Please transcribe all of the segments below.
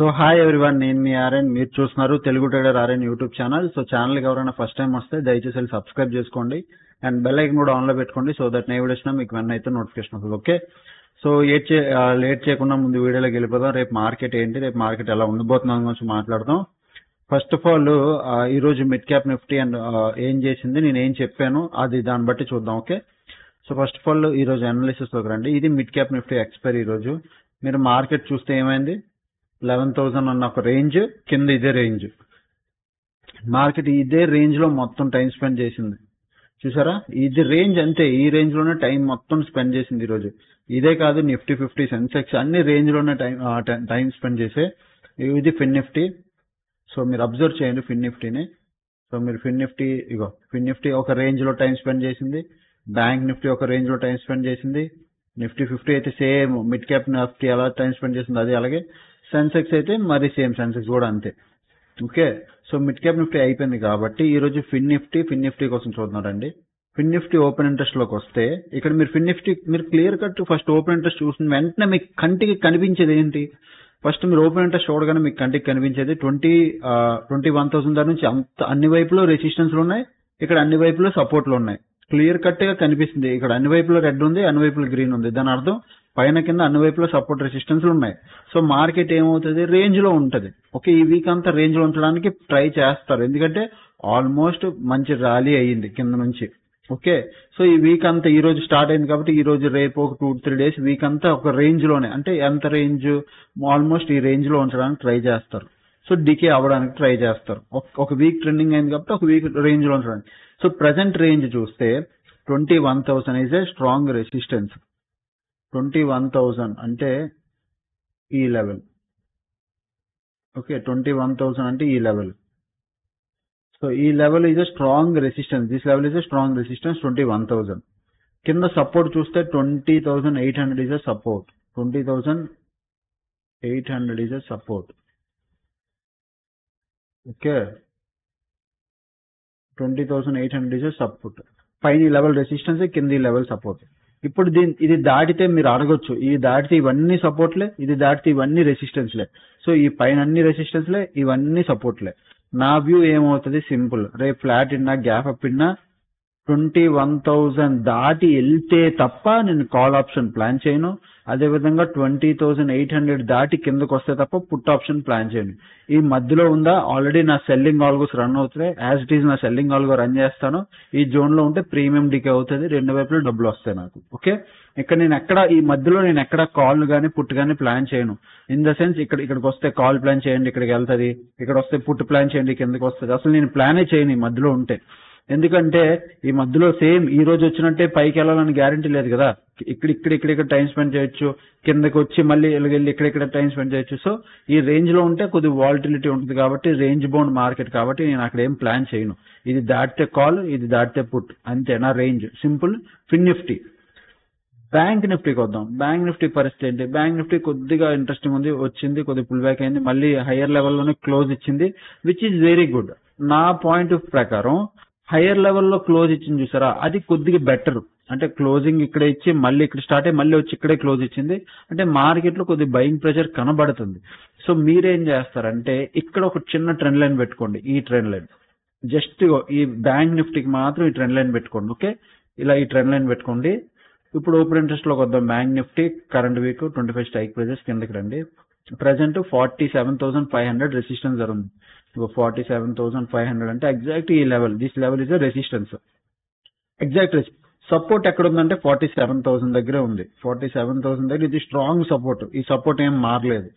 So hi everyone, నేను మీ RN. మీరు చూస్తున్నారు Telugu trader RN YouTube channel. So ఛానల్కి ఎవరైనా ఫస్ట్ టైం వస్తే దయచేసి వెళ్ళి సబ్స్క్రైబ్ చేసుకోండి అండ్ బెల్ ఐకన్ కూడా ఆన్లో పెట్టుకోండి. సో దట్ నేను వీడియో మీకు వెన్ అయితే నోటిఫికేషన్ వస్తుంది. ఓకే, సో లేట్ చేయకుండా ముందు వీడియోలోకి వెళ్ళిపోదాం. రేపు మార్కెట్ ఏంటి, రేపు మార్కెట్ ఎలా ఉండబోతుందని గురించి మాట్లాడదాం. ఫస్ట్ ఆఫ్ ఆల్ ఈ రోజు మిడ్ క్యాప్ నిఫ్టీ అండ్ ఏం చేసింది, నేను ఏం చెప్పాను అది దాన్ని బట్టి చూద్దాం. Okay, so first of all ఈ రోజు అనాలిసిస్ లోకి రండి. ఇది మిడ్ క్యాప్ నిఫ్టీ ఎక్స్పైరీ. ఈ రోజు మీరు మార్కెట్ చూస్తే ఏమైంది, 11,000 అన్న ఒక రేంజ్ కింద ఇదే రేంజ్. మార్కెట్ ఇదే రేంజ్ లో మొత్తం టైం స్పెండ్ చేసింది. చూసారా, ఇది రేంజ్ అంతే, ఈ రేంజ్ లోనే టైం మొత్తం స్పెండ్ చేసింది ఈ రోజు. ఇదే కాదు, నిఫ్టీ 50 సెన్సెక్స్ అన్ని రేంజ్ లోనే టైం స్పెండ్ చేసే. ఇది ఫిన్ నిఫ్టీ. సో మీరు అబ్జర్వ్ చేయండి ఫిన్ నిఫ్టీని. సో మీరు ఫిన్ నిఫ్టీ ఒక రేంజ్ లో టైం స్పెండ్ చేసింది. బ్యాంక్ నిఫ్టీ ఒక రేంజ్ లో టైం స్పెండ్ చేసింది. నిఫ్టీ 50 అయితే సేమ్ మిడ్ క్యాప్ నిఫ్టీ ఎలా టైం స్పెండ్ చేసింది అది అలాగే. సెన్సెక్స్ అయితే మరి సేమ్, సెన్సెక్స్ కూడా అంతే. Okay, so mid cap Nifty అయిపోయింది కాబట్టి ఈ రోజు ఫిన్ నిఫ్టీ కోసం చూస్తున్నారండి. ఫిన్ నిఫ్టీ ఓపెన్ ఇంట్రెస్ట్ లోకి వస్తే ఇక్కడ మీరు ఫిన్ నిఫ్టీ మీరు clear cut first open interest చూసిన వెంటనే మీకు కంటికి కనిపించేది ఏంటి, ఫస్ట్ మీరు ఓపెన్ ఇంట్రెస్ట్ చూడగానే మీకు కంటికి కనిపించేది 21,000 దగ్గర నుంచి అన్ని వైపులో రెసిస్టెన్స్లు ఉన్నాయి, ఇక్కడ అన్ని వైపులో సపోర్ట్లు ఉన్నాయి. క్లియర్ కట్ గా కనిపిస్తుంది. ఇక్కడ అన్ని వైపులో రెడ్ ఉంది, అన్ని వైపులో గ్రీన్ ఉంది. దాని అర్థం పైన కింద అన్ని వైపులో సపోర్ట్ రెసిస్టెన్స్ ఉన్నాయి. సో మార్కెట్ ఏమవుతుంది, రేంజ్ లో ఉంటది. ఓకే, ఈ వీక్ అంతా రేంజ్ లో ఉంచడానికి ట్రై చేస్తారు, ఎందుకంటే ఆల్మోస్ట్ మంచి ర్యాలీ అయ్యింది కింద నుంచి. ఓకే, సో ఈ వీక్ అంతా ఈ రోజు స్టార్ట్ అయింది కాబట్టి ఈ రోజు రేపు ఒక 2-3 డేస్ వీక్ అంతా ఒక రేంజ్ లోనే, అంటే ఎంత రేంజ్, ఆల్మోస్ట్ ఈ రేంజ్ లో ఉంచడానికి ట్రై చేస్తారు. సో డికే అవ్వడానికి ట్రై చేస్తారు. ఒక వీక్ ట్రెండింగ్ అయింది కాబట్టి ఒక వీక్ రేంజ్ లో ఉంచడానికి. సో ప్రజెంట్ రేంజ్ చూస్తే 21,000 ఈజ్ ఏ స్ట్రాంగ్ రెసిస్టెన్స్. 21,000 అంటే ఈ లెవెల్. ఓకే, 21,000 అంటే ఈ లెవెల్. సో ఈ level is a strong resistance. This level is a strong resistance 21,000. కింద సపోర్ట్ చూస్తే 20,800 is a support. 20,800 is a support. Okay, 20,800 is a support. పైన ఈ లెవెల్ రెసిస్టెన్స్, కింద ఈ లెవెల్ సపోర్ట్. ఇప్పుడు ఇది దాటితే మీరు అడగొచ్చు, ఇది దాటితే ఇవన్నీ సపోర్ట్లే, ఇది దాటితే ఇవన్నీ రెసిస్టెన్స్లే. సో ఈ పైన అన్ని రెసిస్టెన్స్లే, ఇవన్నీ సపోర్ట్లే. నా వ్యూ ఏమవుతుంది, సింపుల్. రేపు ఫ్లాట్ ఇన్నా గ్యాప్ అప్ ఇన్నా 21,000 దాటి వెళ్తే తప్ప నేను కాల్ ఆప్షన్ ప్లాన్ చేయను. అదేవిధంగా 20,800 దాటి కిందకు వస్తే తప్ప పుట్ ఆప్షన్ ప్లాన్ చేయను. ఈ మధ్యలో ఉందా, ఆల్రెడీ నా సెల్లింగ్ ఆల్గోస్ రన్ అవుతున్నాయి. యాజ్ ఇట్ ఈస్ నా సెల్లింగ్ ఆల్గో రన్ చేస్తాను. ఈ జోన్ లో ఉంటే ప్రీమియం డికే అవుతుంది, రెండు వైపులో డబ్బులు వస్తాయి నాకు. ఓకే, ఇక్కడ నేను ఈ మధ్యలో నేను ఎక్కడ కాల్ గానీ పుట్ గానీ ప్లాన్ చేయను. ఇన్ ద సెన్స్ ఇక్కడికి వస్తే కాల్ ప్లాన్ చేయండి, ఇక్కడికి వెళ్తుంది, ఇక్కడ వస్తే పుట్ ప్లాన్ చేయండి, కిందకి వస్తుంది. అసలు నేను ప్లానే చేయను ఈ మధ్యలో ఉంటే. ఎందుకంటే ఈ మధ్యలో సేమ్ ఈ రోజు వచ్చినట్టే పైకి వెళ్ళాలని గ్యారంటీ లేదు కదా. ఇక్కడ టైం స్పెండ్ చేయొచ్చు, కిందకి వచ్చి మళ్ళీ వెళ్ళి ఇక్కడ టైం స్పెండ్ చేయొచ్చు. సో ఈ రేంజ్ లో ఉంటే కొద్ది వాలిటిలిటీ ఉంటుంది కాబట్టి, రేంజ్ బౌండ్ మార్కెట్ కాబట్టి నేను అక్కడ ఏం ప్లాన్ చేయను. ఇది దాటితే కాల్, ఇది దాటితే పుట్, అంతే నా రేంజ్. సింపుల్. ఫిన్ నిఫ్టీ. బ్యాంక్ నిఫ్టీకి వద్దాం. బ్యాంక్ నిఫ్టీ పరిస్థితి ఏంటి, బ్యాంక్ నిఫ్టీ కొద్దిగా ఇంట్రెస్టింగ్ ఉంది, వచ్చింది కొద్ది పుల్ బ్యాక్ అయింది, మళ్ళీ హైయర్ లెవెల్లోనే క్లోజ్ ఇచ్చింది, విచ్ ఈజ్ వెరీ గుడ్. నా పాయింట్ ఆఫ్ ప్రకారం హైయర్ లెవెల్లో క్లోజ్ ఇచ్చింది చూసారా, అది కొద్దిగా బెటర్. అంటే క్లోజింగ్ ఇక్కడ ఇచ్చి మళ్ళీ ఇక్కడ స్టార్ట్ అయ్యి మళ్ళీ వచ్చి ఇక్కడే క్లోజ్ ఇచ్చింది, అంటే మార్కెట్ లో కొద్దిగా బయింగ్ ప్రెషర్ కనబడుతుంది. సో మీరేం చేస్తారంటే ఇక్కడ ఒక చిన్న ట్రెండ్ లైన్ పెట్టుకోండి. ఈ ట్రెండ్ లైన్ జస్ట్ ఈ బ్యాంక్ నిఫ్టీకి మాత్రం ఈ ట్రెండ్ లైన్ పెట్టుకోండి. ఓకే, ఇలా ఈ ట్రెండ్ లైన్ పెట్టుకోండి. ఇప్పుడు ఓపెన్ ఇంట్రెస్ట్ లోకి వద్దాం. Bank Nifty current week 25 strike prices కిందకి రండి. ప్రజెంట్ 47,500 రెసిస్టెన్స్ జరుగుతుంది. 47,500 అంటే ఎగ్జాక్ట్ ఈ level. This level is resistance. Exact support ఎక్కడ ఉందంటే 47,000 దగ్గరే ఉంది. 47,000 దగ్గర ఇది స్ట్రాంగ్ సపోర్ట్. ఈ సపోర్ట్ ఏం మారలేదు.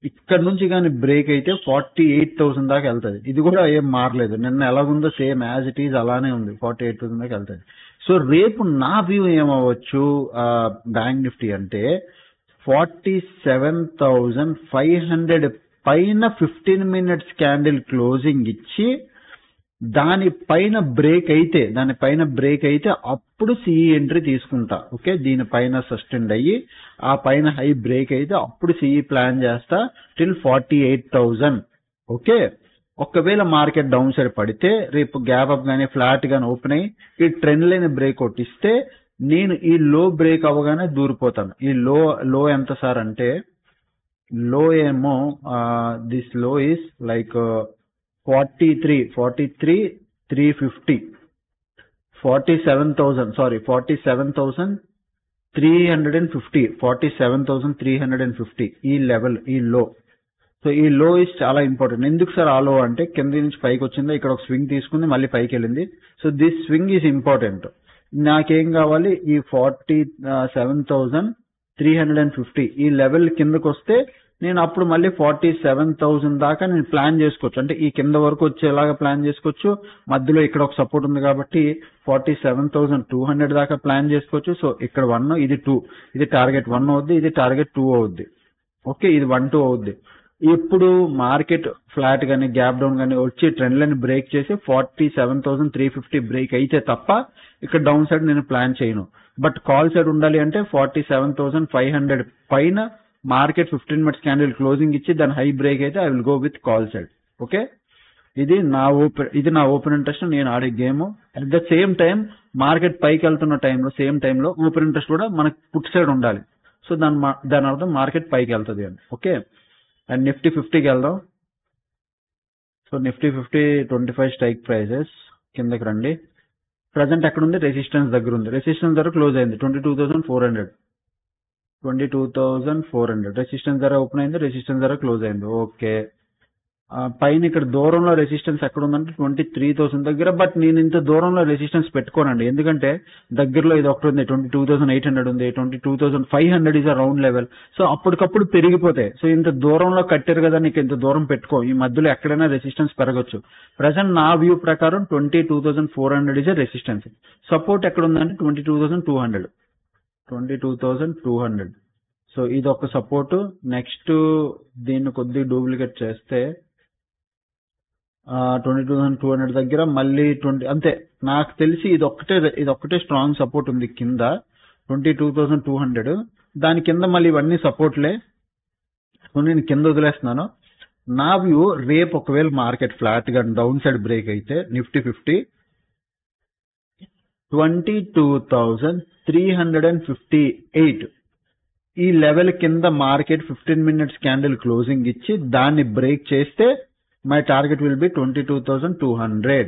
ఇక్కడ నుంచి కానీ బ్రేక్ అయితే 48,000 దాకా వెళ్తుంది. ఇది కూడా ఏం మారలేదు, నిన్న ఎలాగుందో సేమ్ యాజ్ ఇట్ ఈజ్ అలానే ఉంది, 48,000 దాకా వెళ్తుంది. సో రేపు నా వ్యూ ఏమవచ్చు బ్యాంక్ నిఫ్టీ అంటే 47,500 పైన 15 మినిట్స్ క్యాండిల్ క్లోజింగ్ ఇచ్చి దానిపైన బ్రేక్ అయితే అప్పుడు సిఈ ఎంట్రీ తీసుకుంటా. ఓకే, దీనిపైన సస్టెండ్ అయ్యి ఆ పైన హై బ్రేక్ అయితే అప్పుడు సిఈ ప్లాన్ చేస్తా టిల్ 48,000. ఓకే, ఒకవేళ మార్కెట్ డౌన్ సైడ్ పడితే రేపు గ్యాప్ అప్ గానీ ఫ్లాట్ గానీ ఓపెన్ అయ్యి ఈ ట్రెండ్ లైన్ బ్రేక్ అవుట్ ఇస్తే నేను ఈ లో బ్రేక్ అవ్వగానే దూరిపోతాను. ఈ లో ఎంత సార్ అంటే లో ఏమో దిస్ లో ఇస్ లైక్ 43,350, 47,350 ఈ లెవెల్, ఈ లో. సో ఈ లో ఇస్ చాలా ఇంపార్టెంట్. ఎందుకు సార్ ఆ లో అంటే కింద నుంచి పైకి వచ్చింది, ఇక్కడ ఒక స్వింగ్ తీసుకుంది, మళ్ళీ పైకి వెళ్ళింది. So this swing is important. నాకేం కావాలి, ఈ 47,350 ఈ లెవెల్ కిందకు వస్తే నేను అప్పుడు మళ్ళీ 47,000 దాకా నేను ప్లాన్ చేసుకోవచ్చు. అంటే ఈ కింద వరకు వచ్చేలాగా ప్లాన్ చేసుకోవచ్చు. మధ్యలో ఇక్కడ ఒక సపోర్ట్ ఉంది కాబట్టి 47,200 దాకా ప్లాన్ చేసుకోవచ్చు. సో ఇక్కడ 1, ఇది 2, ఇది టార్గెట్ 1 అవుద్ది, ఇది టార్గెట్ 2 అవుద్ది. ఓకే, ఇది 1, 2 అవుద్ది. ఇప్పుడు మార్కెట్ ఫ్లాట్ గానీ గ్యాప్ డౌన్ గానీ వచ్చి ట్రెండ్ లైన్ బ్రేక్ చేసి 47,350 బ్రేక్ అయితే తప్ప ఇక్కడ డౌన్ సైడ్ నేను ప్లాన్ చేయను. బట్ కాల్ సైడ్ ఉండాలి అంటే 47,500 పైన మార్కెట్ 15 మినిట్స్ క్యాండిల్ క్లోజింగ్ ఇచ్చి దాని హై బ్రేక్ అయితే I will go with call side. Okay, ఇది నా ఓపెన్ ఇంట్రెస్ట్, నేను ఆడే game. At the same time market పైకి వెళ్తున్న టైంలో సేమ్ టైంలో ఓపెన్ ఇంట్రెస్ట్ కూడా మనకి పుట్ సైడ్ ఉండాలి. సో దాని అర్థం మార్కెట్ పైకి వెళ్తుంది అని. ఓకే, అండ్ నిఫ్టీ 50కి వెళ్దాం. సో నిఫ్టీ 50 25 స్ట్రైక్ ప్రైజెస్ కిందకి రండి. ప్రజెంట్ ఎక్కడ ఉంది, రెసిస్టెన్స్ దగ్గర ఉంది. రెసిస్టెన్స్ దగ్గర క్లోజ్ అయింది 22,400 రెసిస్టెన్స్ ధర ఓపెన్ అయింది, రెసిస్టెన్స్ ధర క్లోజ్ అయింది. ఓకే, పైన ఇక్కడ దూరంలో రెసిస్టెన్స్ ఎక్కడ ఉందంటే 23,000 దగ్గర. బట్ నేను ఇంత దూరంలో రెసిస్టెన్స్ పెట్టుకోనండి, ఎందుకంటే దగ్గరలో ఇది ఒకటి ఉంది, 22,800 ఉంది, 22,500 is a round level. So అప్పటికప్పుడు పెరిగిపోతాయి. సో ఇంత దూరంలో కట్టారు కదా, నీకు ఇంత దూరం పెట్టుకో, ఈ మధ్యలో ఎక్కడైనా రెసిస్టెన్స్ పెరగచ్చు. ప్రజెంట్ నా వ్యూ ప్రకారం 22,400 ఇస్ అ రెసిస్టెన్స్. సపోర్ట్ ఎక్కడ ఉందంటే 22,200. సో ఇది ఒక సపోర్ట్. నెక్స్ట్ దీన్ని కొద్దిగా డూప్లికేట్ చేస్తే 22,200 దగ్గర మళ్ళీ 20, అంతే. నాకు తెలిసి ఇది ఒక్కటే స్ట్రాంగ్ సపోర్ట్ ఉంది కింద 22,200. దాని కింద మళ్ళీ ఇవన్నీ సపోర్ట్లే. సో నేను కింద వదిలేస్తున్నాను. నా వ్యూ రేపు ఒకవేళ మార్కెట్ ఫ్లాట్ గా డౌన్ సైడ్ బ్రేక్ అయితే నిఫ్టీ 50 22,358 ఈ లెవెల్ కింద మార్కెట్ 15 మినిట్స్ క్యాండిల్ క్లోజింగ్ ఇచ్చి దాన్ని బ్రేక్ చేస్తే మై టార్గెట్ విల్ బి 22,200.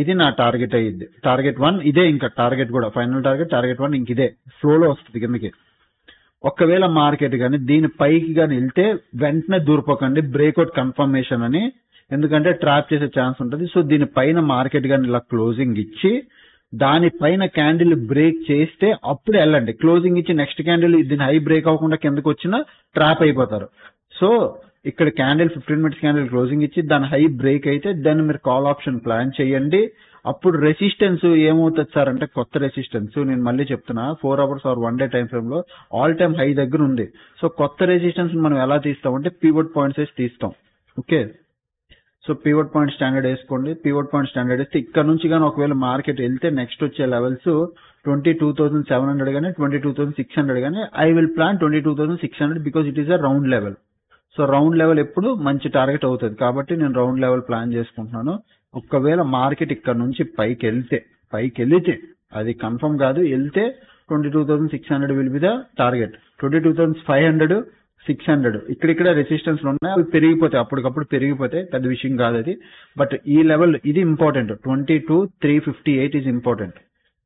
ఇది నా టార్గెట్ అయ్యింది. టార్గెట్ 1 ఇదే, ఇంకా టార్గెట్ కూడా ఫైనల్ టార్గెట్ 1 ఇంక ఇదే ఫ్లోలో వస్తుంది కిందకి. ఒకవేళ మార్కెట్ కానీ దీని పైకి కానీ వెళ్తే వెంటనే దూరిపోకండి, బ్రేక్అవుట్ కన్ఫర్మేషన్ అని, ఎందుకంటే ట్రాప్ చేసే ఛాన్స్ ఉంటుంది. సో దీని పైన మార్కెట్ కానీ ఇలా క్లోజింగ్ ఇచ్చి దానిపైన క్యాండిల్ బ్రేక్ చేస్తే అప్పుడు వెళ్ళండి. క్లోజింగ్ ఇచ్చి నెక్స్ట్ క్యాండిల్ దీని హై బ్రేక్ అవ్వకుండా కిందకు వచ్చినా ట్రాప్ అయిపోతారు. సో ఇక్కడ క్యాండిల్ 15 మినిట్స్ క్యాండిల్ క్లోజింగ్ ఇచ్చి దాని హై బ్రేక్ అయితే దాన్ని మీరు కాల్ ఆప్షన్ ప్లాన్ చేయండి. అప్పుడు రెసిస్టెన్స్ ఏమవుతుంది సార్ అంటే, కొత్త రెసిస్టెన్స్ నేను మళ్ళీ చెప్తున్నా, 4 hours are 1 day time frame లో ఆల్ టైమ్ హై దగ్గర ఉంది. సో కొత్త రెసిస్టెన్స్ మనం ఎలా తీస్తామంటే పివట్ పాయింట్స్ వేసి తీస్తాం. Okay, so pivot point standard వేసుకోండి. పివట్ పాయింట్ స్టాండర్డ్ వేస్తే ఇక్కడ నుంచి కానీ ఒకవేళ మార్కెట్ వెళ్తే నెక్స్ట్ వచ్చే లెవెల్స్ 22,700 కానీ 22,600 కానీ I will plan 22,600 because it is a round level. So round level ఎప్పుడు మంచి టార్గెట్ అవుతుంది కాబట్టి నేను రౌండ్ లెవెల్ ప్లాన్ చేసుకుంటున్నాను. ఒకవేళ మార్కెట్ ఇక్కడ నుంచి పైకి వెళ్తే అది కన్ఫర్మ్ కాదు, వెళ్తే 22,600 విల్ బి ద టార్గెట్. 22,500, 600 ఇక్కడ రెసిస్టెన్స్ ఉన్నాయి, అవి పెరిగిపోతాయి, అప్పటికప్పుడు పెరిగిపోతాయి, పెద్ద విషయం కాదు అది. బట్ ఈ లెవెల్ ఇది ఇంపార్టెంట్, 22,358 ఈజ్ ఇంపార్టెంట్.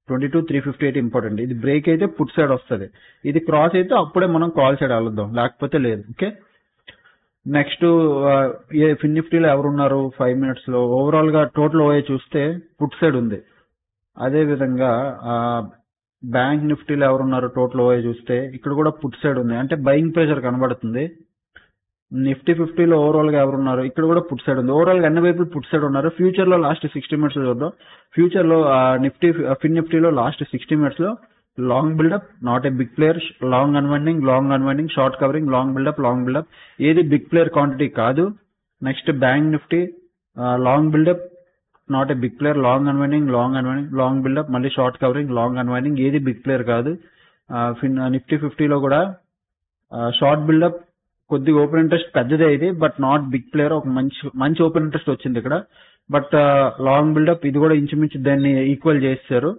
22,358 ఇంపార్టెంట్. ఇది బ్రేక్ అయితే పుట్ సైడ్ వస్తుంది, ఇది క్రాస్ అయితే అప్పుడే మనం కాల్ సైడ్ వెళ్దాం, లేకపోతే లేదు. ఓకే, నెక్స్ట్ ఫిన్ నిఫ్టీలో ఎవరున్నారు 5 మినిట్స్ లో? ఓవరాల్ గా టోటల్ ఓఏ చూస్తే పుట్ సైడ్ ఉంది. అదే విధంగా బ్యాంక్ నిఫ్టీలో ఎవరున్నారు టోటల్ ఓఏ చూస్తే ఇక్కడ కూడా పుట్ సైడ్ ఉంది, అంటే బయింగ్ ప్రెషర్ కనబడుతుంది. నిఫ్టీ 50లో ఓవరాల్ గా ఎవరున్నారు, ఇక్కడ కూడా పుట్ సైడ్ ఉంది. ఓవరాల్ గా అన్ని వైపులు పుట్ సైడ్ ఉన్నారు. ఫ్యూచర్ లో లాస్ట్ 60 మినిట్స్ చూద్దాం. ఫ్యూచర్ లో ఫిన్ నిఫ్టీలో లాస్ట్ 60 మినిట్స్ లో long buildup, not a big player, long unwinding, short covering, long buildup, ఏది బిగ్ ప్లేయర్ క్వాంటిటీ కాదు. Next bank Nifty long buildup, not a big player, long unwinding, long buildup, మళ్ళీ short covering, long unwinding, ఏది big player కాదు. Nifty 50లో కూడా short buildup, కొద్దిగా open interest పెద్దదే ఇది, బట్ నాట్ బిగ్ ప్లేయర్, ఒక మంచి ఓపెన్ ఇంట్రెస్ట్ వచ్చింది ఇక్కడ. బట్ లాంగ్ బిల్డప్ ఇది కూడా ఇంచుమించు దాన్ని ఈక్వల్ చేస్తారు.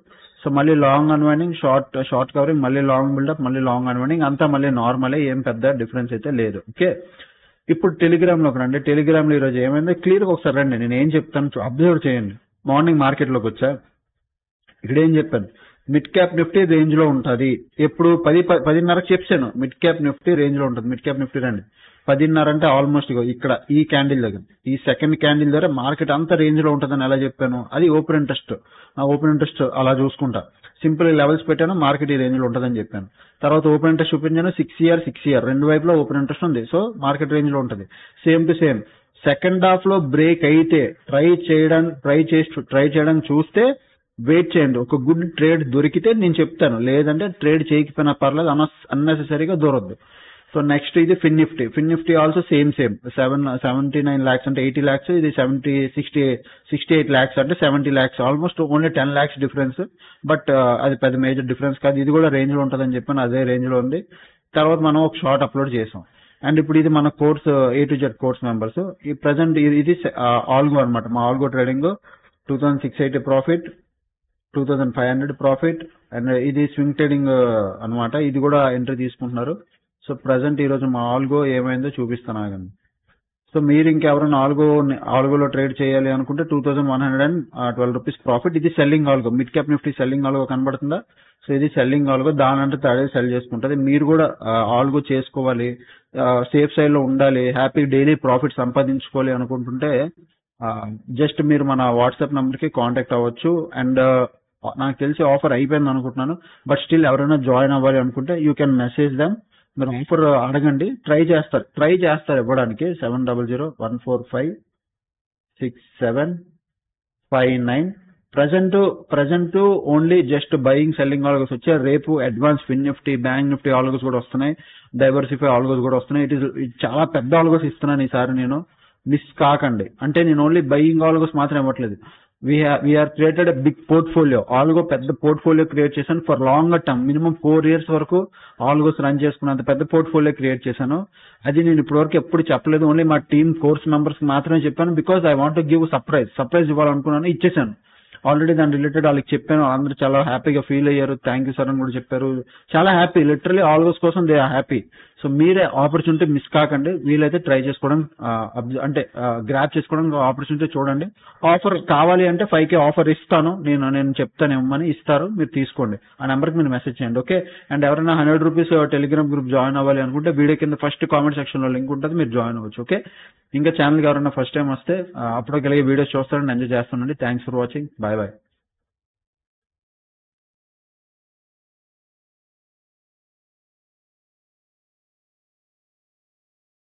సో మళ్ళీ లాంగ్ అన్వైండింగ్, షార్ట్ కవరింగ్, మళ్ళీ లాంగ్ బిల్డప్, మళ్ళీ లాంగ్ అన్వైండింగ్, అంతా మళ్ళీ నార్మలే, ఏం పెద్ద డిఫరెన్స్ అయితే లేదు. ఓకే, ఇప్పుడు టెలిగ్రామ్ లోకి రండి. టెలిగ్రామ్ లో ఈ రోజు ఏమైంది క్లియర్ గా ఒకసారి రండి, నేను ఏం చెప్తాను అబ్జర్వ్ చేయండి. మార్నింగ్ మార్కెట్ లోకి వచ్చా, ఇక్కడ ఏం చెప్పాను, మిడ్ క్యాప్ నిఫ్టీ రేంజ్ లో ఉంటది. ఎప్పుడు 10:30కి చెప్పాను మిడ్ క్యాప్ నిఫ్టీ రేంజ్ లో ఉంటుంది. మిడ్ క్యాప్ నిఫ్టీ రండి, 10:30 అంటే ఆల్మోస్ట్ ఇక్కడ ఈ క్యాండిల్ దగ్గర, ఈ సెకండ్ క్యాండిల్ దగ్గర మార్కెట్ అంతా రేంజ్ లో ఉంటుందని ఎలా చెప్పాను, అది ఓపెన్ ఇంట్రెస్ట్, ఓపెన్ ఇంట్రెస్ట్ అలా చూసుకుంటా సింపుల్ లెవెల్స్ పెట్టాను, మార్కెట్ ఈ రేంజ్ లో ఉంటుందని చెప్పాను. తర్వాత ఓపెన్ ఇంట్రెస్ట్ చూపించాను, 6 ఇయర్ రెండు వైపులో ఓపెన్ ఇంట్రెస్ట్ ఉంది, సో మార్కెట్ రేంజ్ లో ఉంటుంది. Same to same second half లో బ్రేక్ అయితే ట్రై చేయడం చూస్తే వెయిట్ చేయండి, ఒక గుడ్ ట్రేడ్ దొరికితే నేను చెప్తాను, లేదంటే ట్రేడ్ చేయకపోయినా పర్లేదు, అన్నెసెసరీగా దూరొద్దు. సో నెక్స్ట్ ఇది ఫిన్ నిఫ్టీ ఆల్సో సేమ్ 79 lakhs అంటే 80 lakhs, ఇది 68 lakhs అంటే 70 lakhs, almost only 10 lakhs difference. But అది పెద్ద మేజర్ డిఫరెన్స్ కాదు, ఇది కూడా రేంజ్ లో ఉంటుందని చెప్పాను, అదే రేంజ్ లో ఉంది. తర్వాత మనం ఒక షార్ట్ అప్లోడ్ చేసాం. అండ్ ఇప్పుడు ఇది మన course A to Z course members. ఈ ప్రజెంట్ ఇది ఆల్గో అనమాట, మా algo trading 2680 profit, 2500 profit. And ఇది స్వింగ్ ట్రేడింగ్ అనమాట, ఇది కూడా ఎంట్రీ తీసుకుంటున్నారు. సో ప్రజెంట్ ఈ రోజు మా ఆల్గో ఏమైందో చూపిస్తాను ఆగండి. సో మీరు ఇంకెవరైనా ఆల్గోలో ట్రేడ్ చేయాలి అనుకుంటే 2112 రూపీస్ ప్రాఫిట్. ఇది selling algo, mid cap Nifty selling algo కనబడుతుందా? సో ఇది సెల్లింగ్ ఆల్గో, దానంటే అదే సెల్ చేసుకుంటది. మీరు కూడా ఆల్గో చేసుకోవాలి, సేఫ్ సైడ్ లో ఉండాలి, హ్యాపీ డైలీ ప్రాఫిట్ సంపాదించుకోవాలి అనుకుంటుంటే జస్ట్ మీరు మన వాట్సాప్ నంబర్ కి కాంటాక్ట్ అవ్వచ్చు. అండ్ నాకు తెలిసి ఆఫర్ అయిపోయింది అనుకుంటున్నాను, బట్ స్టిల్ ఎవరైనా జాయిన్ అవ్వాలి అనుకుంటే యూ కెన్ మెసేజ్ దెమ్. మీరు ఆఫర్ అడగండి, ట్రై చేస్తారు ఇవ్వడానికి. 7001456759. Present only just buying selling algos వచ్చాయి. రేపు అడ్వాన్స్ ఫిన్ నిఫ్టీ, బ్యాంక్ నిఫ్టీ ఆల్గోస్ కూడా వస్తున్నాయి, డైవర్సిఫై ఆల్గోస్ కూడా వస్తున్నాయి. ఇది చాలా పెద్ద ఆల్గోస్ ఇస్తున్నాను ఈసారి, నేను మిస్ కాకండి. అంటే నేను ఓన్లీ బయింగ్ ఆల్గోస్ మాత్రం ఇవ్వట్లేదు, we are created big portfolio. Algo పెద్ద పోర్ట్ఫోలియో క్రియేట్ చేశాను for longer term, minimum 4 years వరకు ఆల్గోస్ రన్ చేసుకున్నంత పెద్ద పోర్ట్ఫోలియో క్రియేట్ చేశాను. అది నేను ఇప్పటి వరకు ఎప్పుడు చెప్పలేదు, ఓన్లీ మా టీమ్ కోర్స్ మెంబర్స్ మాత్రమే చెప్పాను. Because I want give surprise ఇవ్వాలనుకున్నాను, ఇచ్చేసాను. ఆల్రెడీ దాని రిలేటెడ్ వాళ్ళకి చెప్పాను, అందరూ చాలా హ్యాపీగా ఫీల్ అయ్యారు, థ్యాంక్ యూ సార్ అని కూడా చెప్పారు. చాలా హ్యాపీ, లిటరలీ ఆల్గోస్ కోసం దే ఆర్ హ్యాపీ. సో మీరే ఆపర్చునిటీ మిస్ కాకండి, వీలైతే ట్రై చేసుకోవడం అంటే గ్రాప్ చేసుకోవడం ఆపర్చునిటీ చూడండి. ఆఫర్ కావాలి అంటే 5K ఆఫర్ ఇస్తాను, నేను చెప్తాను ఇవ్వమని, ఇస్తారు, మీరు తీసుకోండి. ఆ నెంబర్కి మీరు మెసేజ్ చేయండి. ఓకే, అండ్ ఎవరైనా 100 రూపీస్ టెలిగ్రామ్ గ్రూప్ జాయిన్ అవ్వాలి అనుకుంటే వీడియో కింద ఫస్ట్ కామెంట్ సెక్షన్ లో లింక్ ఉంటుంది, మీరు జాయిన్ అవ్వచ్చు. ఓకే, ఇంకా ఛానల్కి ఎవరైనా ఫస్ట్ టైం వస్తే అప్పటికి వీడియోస్ చూస్తారని ఎంజాయ్ చేస్తానండి. Thanks for watching, bye.